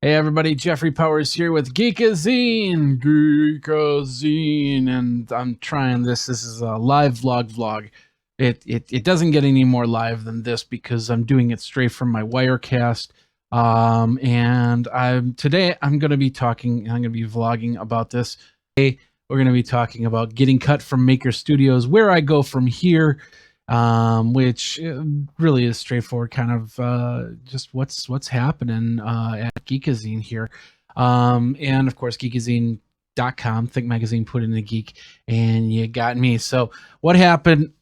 Hey everybody, Jeffrey Powers here with Geekazine, and I'm trying this. This is a live vlog. It doesn't get any more live than this because I'm doing it straight from my Wirecast. And today I'm going to be vlogging about this. Today we're going to be talking about getting cut from Maker Studios, where I go from here. Which really is straightforward, kind of just what's happening at Geekazine here, and of course Geekazine.com, Think Magazine put in the geek, and you got me. So what happened?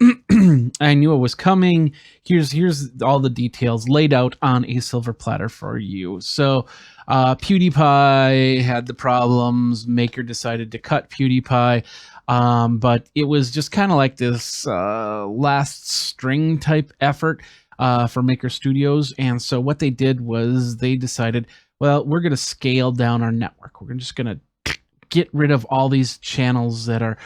I knew it was coming. Here's all the details laid out on a silver platter for you. So PewDiePie had the problems. Maker decided to cut PewDiePie. But it was just kind of like this last string type effort for Maker Studios. And so what they did was they decided, well, we're going to scale down our network. We're just going to get rid of all these channels that are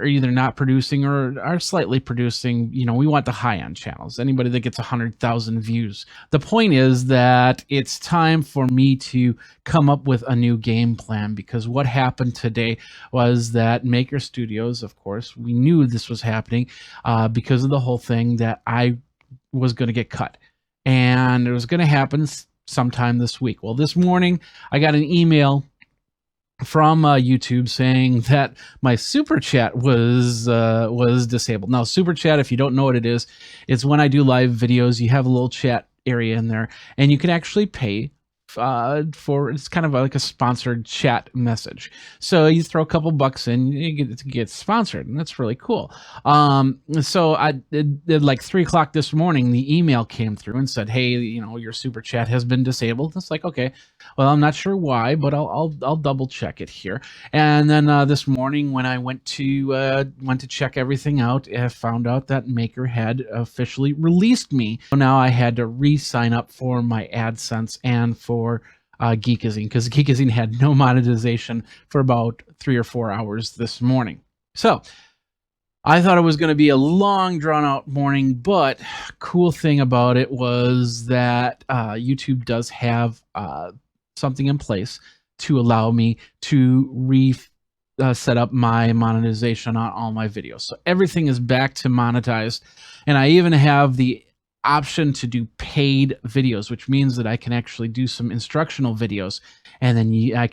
either not producing or are slightly producing. You know, we want the high-end channels, anybody that gets 100,000 views. The point is that it's time for me to come up with a new game plan, because what happened today was that Maker Studios, of course, we knew this was happening because of the whole thing, that I was going to get cut, and it was going to happen sometime this week. Well, this morning I got an email from YouTube saying that my super chat was disabled. Now, super chat, if you don't know what it is, it's when I do live videos, you have a little chat area in there, and you can actually pay for, it's kind of like a sponsored chat message. So you throw a couple bucks in, you get sponsored, and that's really cool. So I did like 3 o'clock this morning, the email came through and said, hey, you know, your super chat has been disabled. It's like, okay, well, I'm not sure why, but I'll double check it here. And then this morning when I went to check everything out, I found out that Maker had officially released me. So now I had to re-sign up for my AdSense and for Geekazine, because Geekazine had no monetization for about 3 or 4 hours this morning. So I thought it was going to be a long, drawn-out morning, but cool thing about it was that YouTube does have something in place to allow me to set up my monetization on all my videos. So everything is back to monetized, and I even have the option to do paid videos, which means that I can actually do some instructional videos, and then I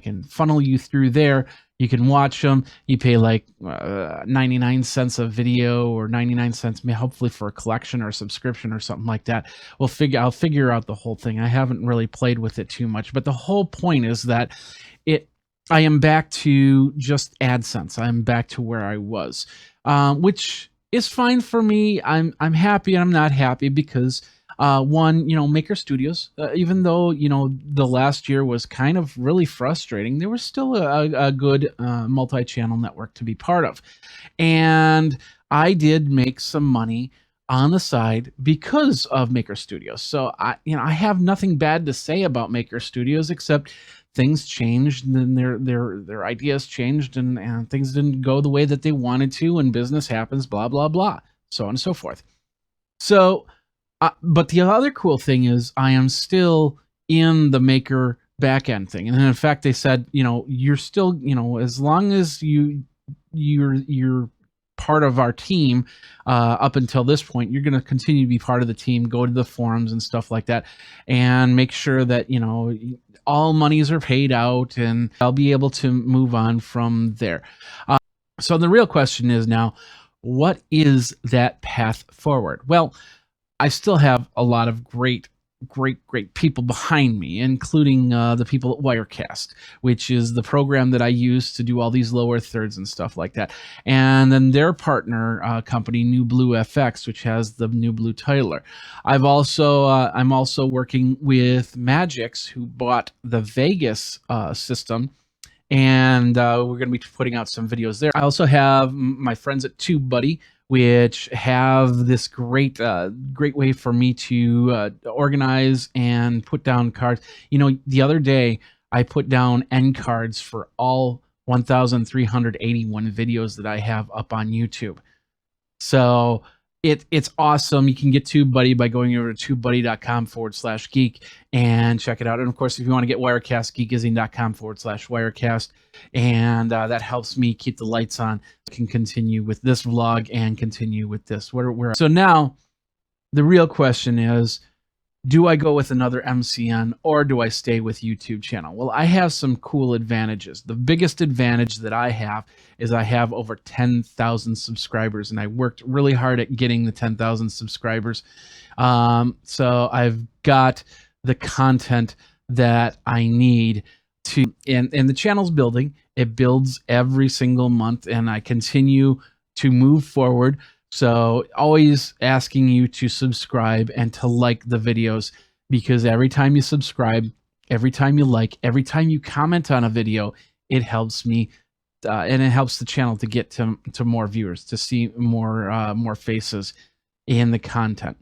can funnel you through there. You can watch them. You pay like 99 cents a video, or 99 cents, hopefully for a collection or a subscription or something like that. I'll figure out the whole thing. I haven't really played with it too much, but the whole point is that I am back to just AdSense. I'm back to where I was, which is fine for me. I'm happy and I'm not happy, because one, you know, Maker Studios, even though, you know, the last year was kind of really frustrating, there was still a good multi-channel network to be part of. And I did make some money on the side because of Maker Studios. So I have nothing bad to say about Maker Studios, except things changed, and then their ideas changed, and things didn't go the way that they wanted to, and business happens, blah, blah, blah, so on and so forth. So, but the other cool thing is I am still in the Maker backend thing. And in fact, they said, you know, you're still, you know, as long as you're part of our team up until this point, you're going to continue to be part of the team, go to the forums and stuff like that, and make sure that, you know, all monies are paid out, and I'll be able to move on from there. So the real question is now, what is that path forward? Well, I still have a lot of great people behind me, including the people at Wirecast, which is the program that I use to do all these lower thirds and stuff like that. And then their partner company, New Blue FX, which has the New Blue titler. I'm also working with Magix, who bought the Vegas system, and we're going to be putting out some videos there. I also have my friends at TubeBuddy, which have this great way for me to organize and put down cards. You know, the other day I put down end cards for all 1,381 videos that I have up on YouTube. So It's awesome. You can get TubeBuddy by going over to tubebuddy.com/geek and check it out. And of course, if you want to get Wirecast, geekazine.com/Wirecast. And that helps me keep the lights on. I can continue with this vlog and continue with this. So now the real question is, do I go with another MCN or do I stay with YouTube channel? Well, I have some cool advantages. The biggest advantage that I have is I have over 10,000 subscribers, and I worked really hard at getting the 10,000 subscribers. So I've got the content that I need to, and the channel's building. It builds every single month, and I continue to move forward. So always asking you to subscribe and to like the videos, because every time you subscribe, every time you like, every time you comment on a video, it helps me and it helps the channel to get to more viewers, to see more faces in the content.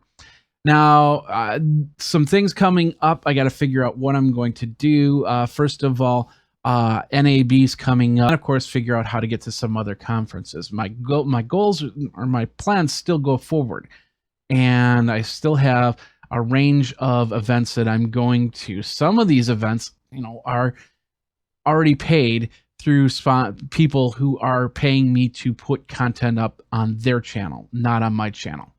Now, some things coming up. I got to figure out what I'm going to do. First of all, NAB's coming up, and of course figure out how to get to some other conferences. My goals or my plans still go forward, and I still have a range of events that I'm going to. Some of these events, are already paid through people who are paying me to put content up on their channel, not on my channel.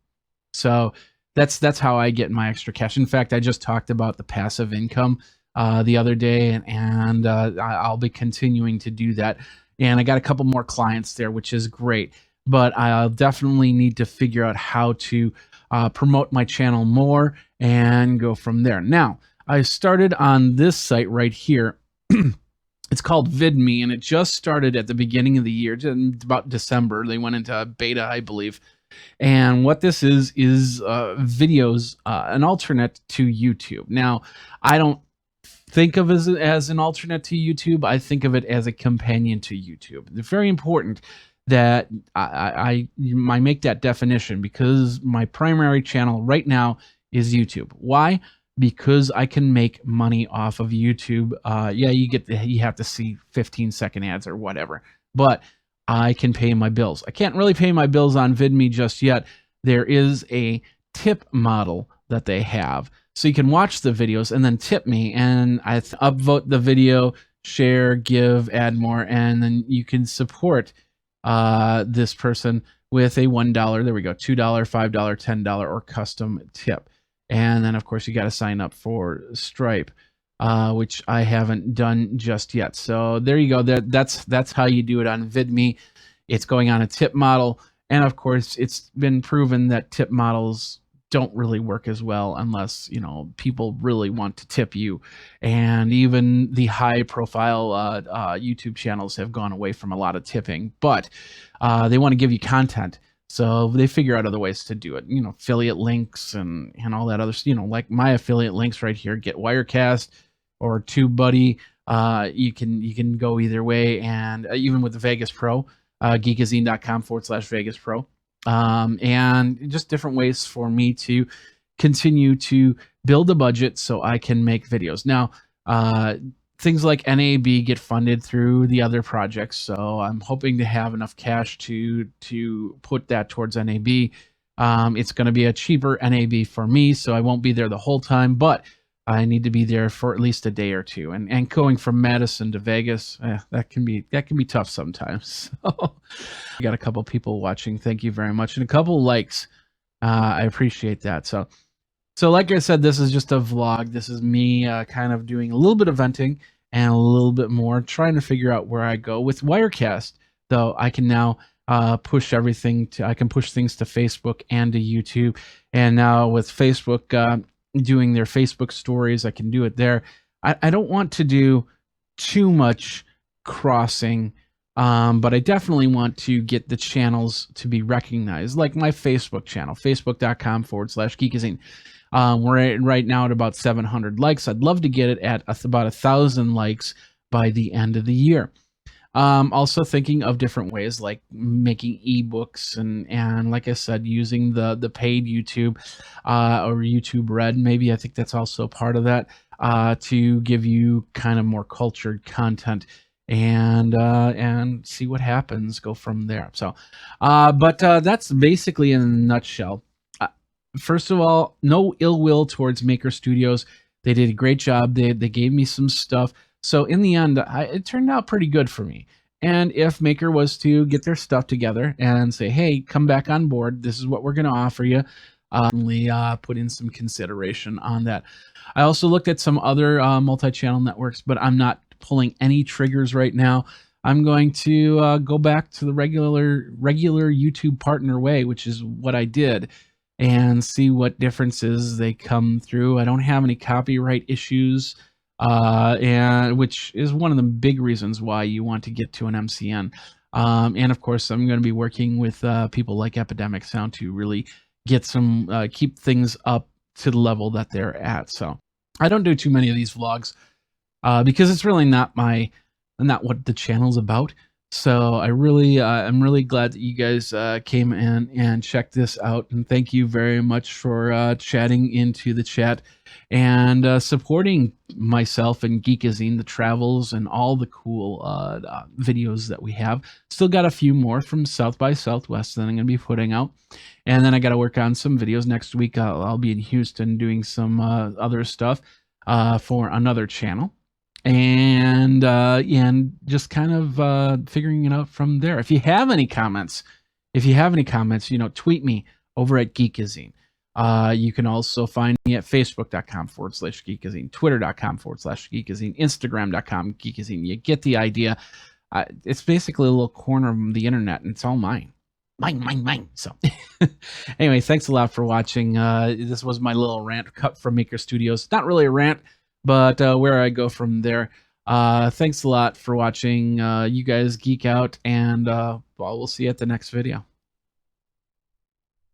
So that's how I get my extra cash. In fact, I just talked about the passive income the other day, and I'll be continuing to do that. And I got a couple more clients there, which is great. But I'll definitely need to figure out how to promote my channel more and go from there. Now, I started on this site right here. It's called VidMe, and it just started at the beginning of the year, about December. They went into beta, I believe. And what this is videos, an alternate to YouTube. Now, I don't think of it as an alternate to YouTube. I think of it as a companion to YouTube. It's very important that I make that definition, because my primary channel right now is YouTube. Why? Because I can make money off of YouTube. Yeah, you have to see 15-second ads or whatever, but I can pay my bills. I can't really pay my bills on VidMe just yet. There is a tip model that they have. So you can watch the videos and then tip me, and I upvote the video, share, give, add more, and then you can support this person with a $1, there we go, $2, $5, $10, or custom tip. And then, of course, you got to sign up for Stripe, which I haven't done just yet. So there you go. That's how you do it on VidMe. It's going on a tip model. And, of course, it's been proven that tip models don't really work as well unless people really want to tip you. And even the high profile YouTube channels have gone away from a lot of tipping, but they want to give you content, so they figure out other ways to do it. Affiliate links and all that other, like my affiliate links right here, get Wirecast or TubeBuddy. You can go either way. And even with the Vegas Pro, geekazine.com/Vegas Pro. And just different ways for me to continue to build a budget so I can make videos. Now, things like NAB get funded through the other projects, so I'm hoping to have enough cash to put that towards NAB. It's going to be a cheaper NAB for me, so I won't be there the whole time, but I need to be there for at least a day or two. And going from Madison to Vegas, that can be tough sometimes. So I got a couple people watching. Thank you very much, and a couple likes. I appreciate that. So like I said, this is just a vlog. This is me kind of doing a little bit of venting and a little bit more, trying to figure out where I go with Wirecast. Though I can now push everything I can push things to Facebook and to YouTube, and now with Facebook doing their Facebook stories, I can do it there. I don't want to do too much crossing, but I definitely want to get the channels to be recognized, like my Facebook channel, facebook.com/Geekazine. We're right now at about 700 likes. I'd love to get it at about 1,000 likes by the end of the year. Also thinking of different ways, like making ebooks and like I said, using the paid YouTube or YouTube Red. Maybe I think that's also part of that to give you kind of more cultured content and see what happens. Go from there. So, but that's basically in a nutshell. Uh, First of all, no ill will towards Maker Studios. They did a great job. They gave me some stuff. So in the end, it turned out pretty good for me. And if Maker was to get their stuff together and say, "Hey, come back on board. This is what we're going to offer you," put in some consideration on that. I also looked at some other multi-channel networks, but I'm not pulling any triggers right now. I'm going to go back to the regular YouTube partner way, which is what I did, and see what differences they come through. I don't have any copyright issues, and which is one of the big reasons why you want to get to an MCN. And of course, I'm going to be working with people like Epidemic Sound to really get some keep things up to the level that they're at. So I don't do too many of these vlogs because it's really not what the channel's about. So I'm really glad that you guys came in and checked this out, and thank you very much for chatting into the chat and supporting myself and Geekazine, the travels, and all the cool videos that we have. Still got a few more from South by Southwest that I'm going to be putting out, and then I got to work on some videos next week. I'll be in Houston doing some other stuff for another channel, and just kind of figuring it out from there. If you have any comments, tweet me over at Geekazine. You can also find me at facebook.com/Geekazine, twitter.com/Geekazine, instagram.com/Geekazine. You get the idea. It's basically a little corner of the internet, and it's all mine. Mine. So anyway, thanks a lot for watching. This was my little rant cut from Maker Studios. Not really a rant, but where I go from there. Thanks a lot for watching. You guys geek out, and we'll see you at the next video.